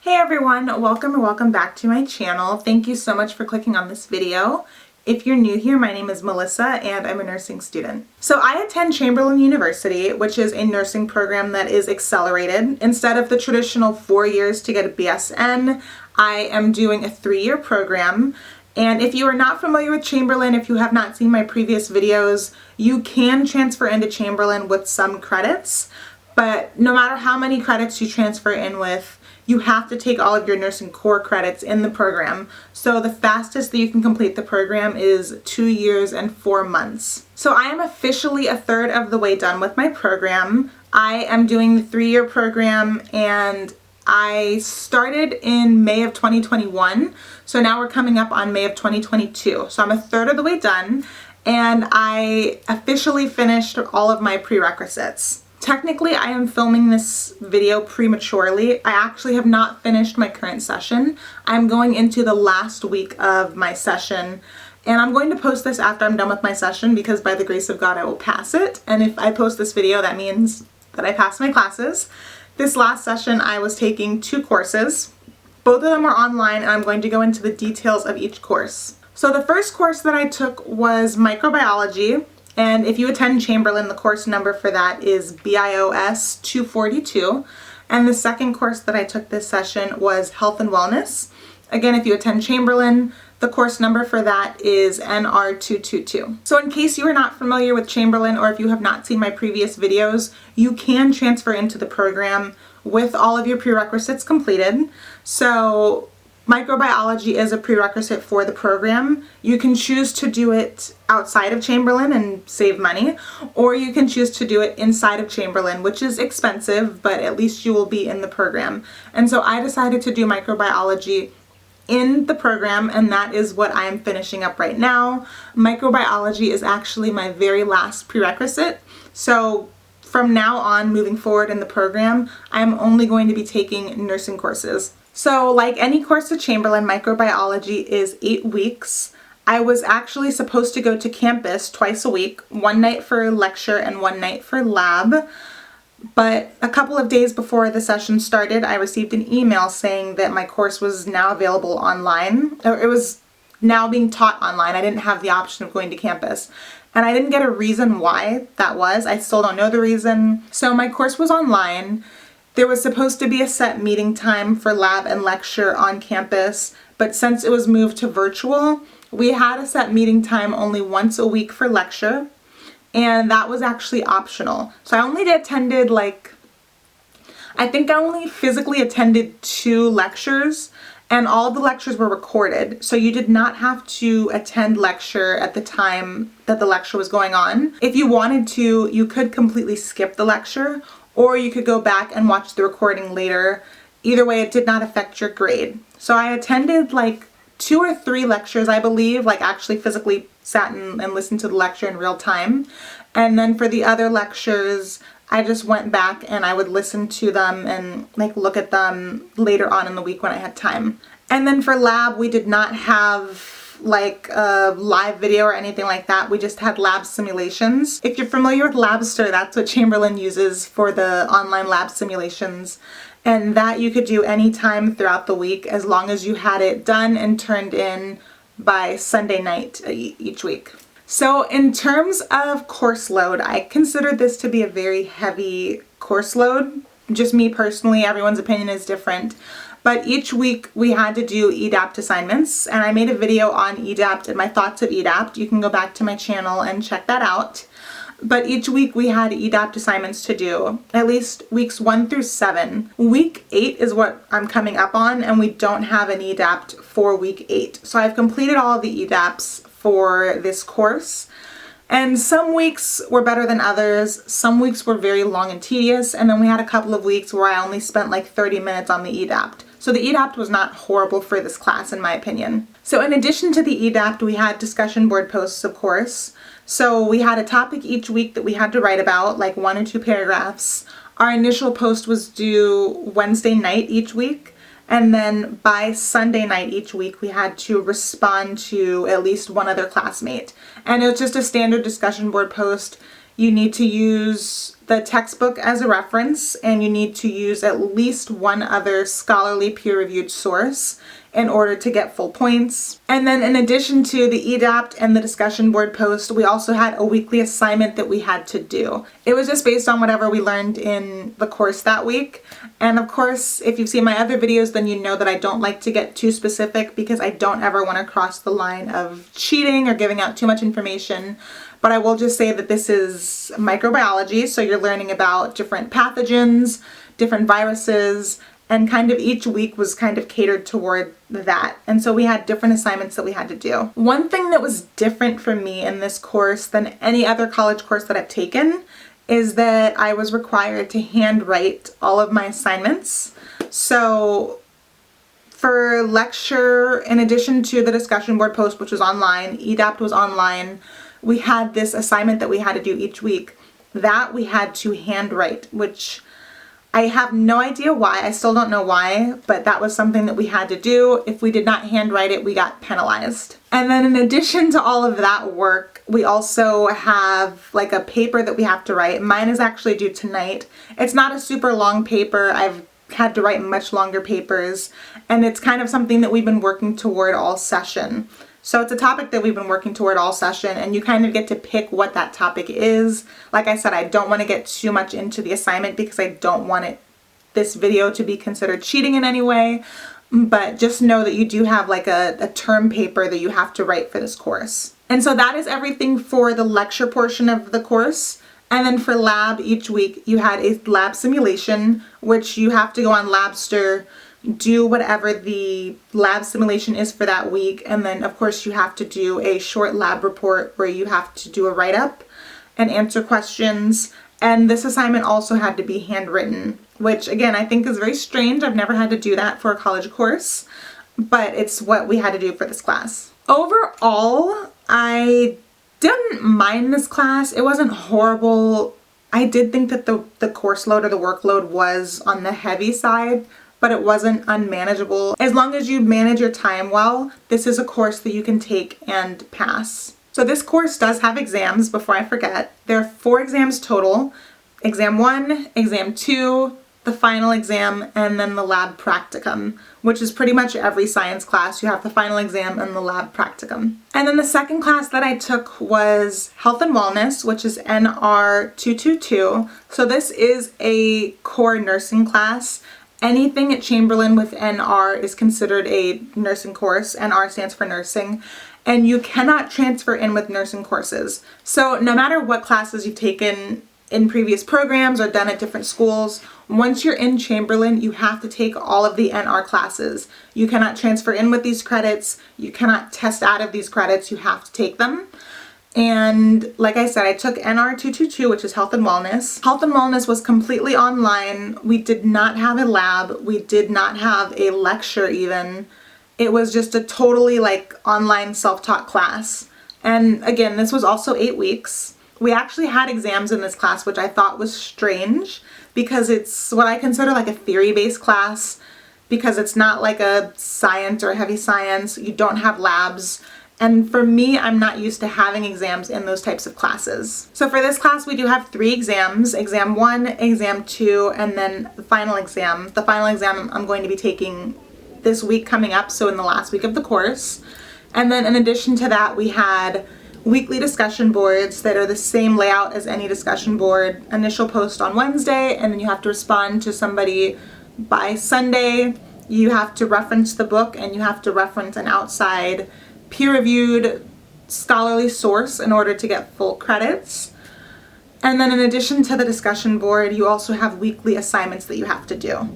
Hey everyone, welcome or welcome back to my channel. Thank you so much for clicking on this video. If you're new here, my name is Melissa and I'm a nursing student. So I attend Chamberlain University, which is a nursing program that is accelerated. Instead of the traditional 4 years to get a BSN, I am doing a 3-year program. And if you are not familiar with Chamberlain, if you have not seen my previous videos, you can transfer into Chamberlain with some credits. But no matter how many credits you transfer in with, you have to take all of your nursing core credits in the program. So the fastest that you can complete the program is 2 years and 4 months. So I am officially a third of the way done with my program. I am doing the 3-year program and I started in May of 2021. So now we're coming up on May of 2022. So I'm a third of the way done and I officially finished all of my prerequisites. Technically, I am filming this video prematurely. I actually have not finished my current session. I'm going into the last week of my session, and I'm going to post this after I'm done with my session because by the grace of God, I will pass it. And if I post this video, that means that I passed my classes. This last session, I was taking 2 courses. Both of them are online, and I'm going to go into the details of each course. So the first course that I took was Microbiology. And if you attend Chamberlain, the course number for that is BIOS 242. And the second course that I took this session was Health and Wellness. Again, if you attend Chamberlain, the course number for that is NR 222. So in case you are not familiar with Chamberlain or if you have not seen my previous videos, you can transfer into the program with all of your prerequisites completed. So microbiology is a prerequisite for the program. You can choose to do it outside of Chamberlain and save money, or you can choose to do it inside of Chamberlain, which is expensive, but at least you will be in the program. And so I decided to do microbiology in the program, and that is what I am finishing up right now. Microbiology is actually my very last prerequisite. So from now on, moving forward in the program, I'm only going to be taking nursing courses. So like any course at Chamberlain, microbiology is 8 weeks. I was actually supposed to go to campus twice a week, one night for lecture and one night for lab. But a couple of days before the session started, I received an email saying that my course was now available online. It was now being taught online. I didn't have the option of going to campus. And I didn't get a reason why that was. I still don't know the reason. So my course was online. There was supposed to be a set meeting time for lab and lecture on campus, but since it was moved to virtual, we had a set meeting time only once a week for lecture, and that was actually optional. So I only attended I think I only physically attended 2 lectures, and all of the lectures were recorded. So you did not have to attend lecture at the time that the lecture was going on. If you wanted to, you could completely skip the lecture, or you could go back and watch the recording later. Either way, it did not affect your grade. So I attended 2 or 3 lectures, I believe, actually physically sat and listened to the lecture in real time. And then for the other lectures, I just went back and I would listen to them and look at them later on in the week when I had time. And then for lab, we did not have a live video or anything like that. We just had lab simulations. If you're familiar with Labster, that's what Chamberlain uses for the online lab simulations. And that you could do anytime throughout the week as long as you had it done and turned in by Sunday night each week. So in terms of course load, I consider this to be a very heavy course load. Just me personally, everyone's opinion is different. But each week we had to do EDAPT assignments, and I made a video on EDAPT and my thoughts of EDAPT. You can go back to my channel and check that out. But each week we had EDAPT assignments to do, at least weeks 1 through 7. Week 8 is what I'm coming up on, and we don't have an EDAPT for week 8. So I've completed all of the EDAPTs for this course. And some weeks were better than others. Some weeks were very long and tedious, and then we had a couple of weeks where I only spent 30 minutes on the EDAPT. So the EDAPT was not horrible for this class in my opinion. So in addition to the EDAPT, we had discussion board posts, of course. So we had a topic each week that we had to write about, 1 or 2 paragraphs. Our initial post was due Wednesday night each week. And then by Sunday night each week, we had to respond to at least one other classmate. And it was just a standard discussion board post. You need to use the textbook as a reference, and you need to use at least one other scholarly peer-reviewed source in order to get full points. And then in addition to the EDAPT and the discussion board post, we also had a weekly assignment that we had to do. It was just based on whatever we learned in the course that week. And of course, if you've seen my other videos, then you know that I don't like to get too specific because I don't ever want to cross the line of cheating or giving out too much information. But I will just say that this is microbiology, so you're learning about different pathogens, different viruses, and kind of each week was kind of catered toward that. And so we had different assignments that we had to do. One thing that was different for me in this course than any other college course that I've taken is that I was required to handwrite all of my assignments. So for lecture, in addition to the discussion board post, which was online, EDAPT was online, we had this assignment that we had to do each week that we had to handwrite, which I have no idea why. I still don't know why, but that was something that we had to do. If we did not handwrite it, we got penalized. And then in addition to all of that work, we also have like a paper that we have to write. Mine is actually due tonight. It's not a super long paper. I've had to write much longer papers, and it's kind of something that we've been working toward all session. So it's a topic that we've been working toward all session, and you kind of get to pick what that topic is. Like I said, I don't want to get too much into the assignment because I don't want this video to be considered cheating in any way, but just know that you do have like a term paper that you have to write for this course. And so that is everything for the lecture portion of the course. And then for lab, each week you had a lab simulation, which you have to go on Labster, do whatever the lab simulation is for that week, and then of course you have to do a short lab report where you have to do a write-up and answer questions. And this assignment also had to be handwritten, which again I think is very strange. I've never had to do that for a college course, but it's what we had to do for this class. Overall, I didn't mind this class. It wasn't horrible. I did think that the course load or the workload was on the heavy side, but it wasn't unmanageable. As long as you manage your time well, this is a course that you can take and pass. So this course does have exams, before I forget. There are 4 exams total. Exam 1, Exam 2, the final exam, and then the lab practicum, which is pretty much every science class. You have the final exam and the lab practicum. And then the second class that I took was Health and Wellness, which is NR 222. So this is a core nursing class. Anything at Chamberlain with NR is considered a nursing course. NR stands for nursing, and you cannot transfer in with nursing courses. So no matter what classes you've taken in previous programs or done at different schools, once you're in Chamberlain, you have to take all of the NR classes. You cannot transfer in with these credits. You cannot test out of these credits. You have to take them. And like I said, I took NR 222, which is Health and Wellness. Health and Wellness was completely online. We did not have a lab. We did not have a lecture even. It was just a totally like online self-taught class. And again, this was also 8 weeks. We actually had exams in this class, which I thought was strange because it's what I consider like a theory-based class, because it's not like a science or heavy science. You don't have labs. And for me, I'm not used to having exams in those types of classes. So for this class, we do have 3 exams, Exam 1, Exam 2, and then the final exam. The final exam I'm going to be taking this week coming up, so in the last week of the course. And then in addition to that, we had weekly discussion boards that are the same layout as any discussion board. Initial post on Wednesday, and then you have to respond to somebody by Sunday. You have to reference the book, and you have to reference an outside peer-reviewed scholarly source in order to get full credits. And then in addition to the discussion board, you also have weekly assignments that you have to do.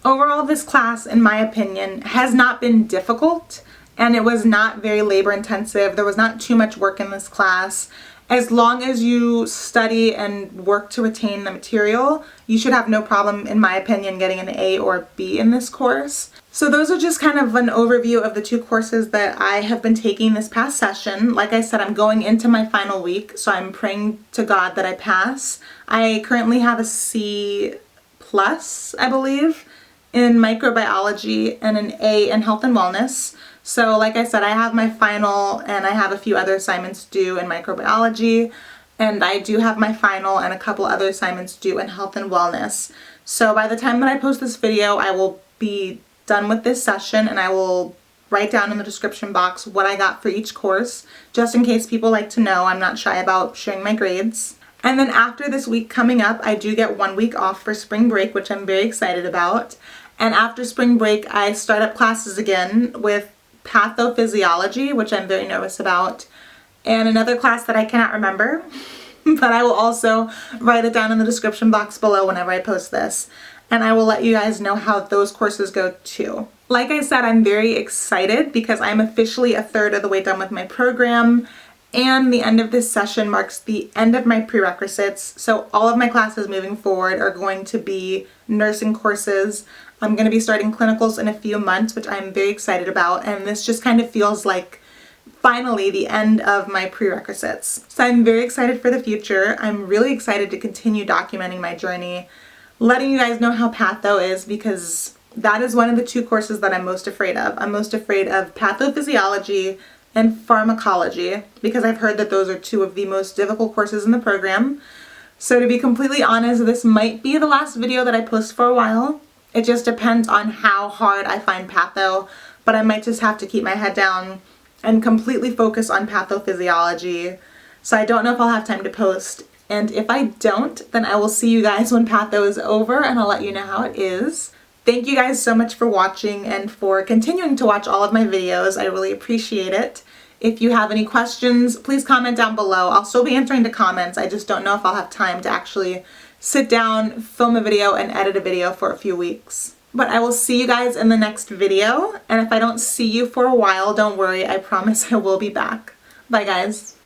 Overall, this class, in my opinion, has not been difficult, and it was not very labor intensive. There was not too much work in this class. As long as you study and work to retain the material, you should have no problem, in my opinion, getting an A or B in this course. So those are just kind of an overview of the 2 courses that I have been taking this past session. Like I said, I'm going into my final week, so I'm praying to God that I pass. I currently have a C+, I believe, in microbiology and an A in health and wellness. So like I said, I have my final and I have a few other assignments due in microbiology. and I do have my final and a couple other assignments due in health and wellness. So by the time that I post this video, I will be done with this session, and I will write down in the description box what I got for each course, just in case people like to know. I'm not shy about sharing my grades. And then after this week coming up, I do get 1 week off for spring break, which I'm very excited about. And after spring break, I start up classes again with Pathophysiology, which I'm very nervous about, and another class that I cannot remember, but I will also write it down in the description box below whenever I post this. And I will let you guys know how those courses go too. Like I said, I'm very excited because I'm officially a third of the way done with my program, and the end of this session marks the end of my prerequisites. So all of my classes moving forward are going to be nursing courses. I'm going to be starting clinicals in a few months, which I'm very excited about, and this just kind of feels like finally the end of my prerequisites. So I'm very excited for the future. I'm really excited to continue documenting my journey, letting you guys know how patho is, because that is one of the 2 courses that I'm most afraid of. I'm most afraid of pathophysiology and pharmacology, because I've heard that those are 2 of the most difficult courses in the program. So to be completely honest, this might be the last video that I post for a while. It just depends on how hard I find patho, but I might just have to keep my head down and completely focus on pathophysiology. So I don't know if I'll have time to post. And if I don't, then I will see you guys when patho is over, and I'll let you know how it is. Thank you guys so much for watching and for continuing to watch all of my videos. I really appreciate it. If you have any questions, please comment down below. I'll still be answering the comments. I just don't know if I'll have time to actually sit down, film a video, and edit a video for a few weeks. But I will see you guys in the next video. And if I don't see you for a while, don't worry. I promise I will be back. Bye, guys.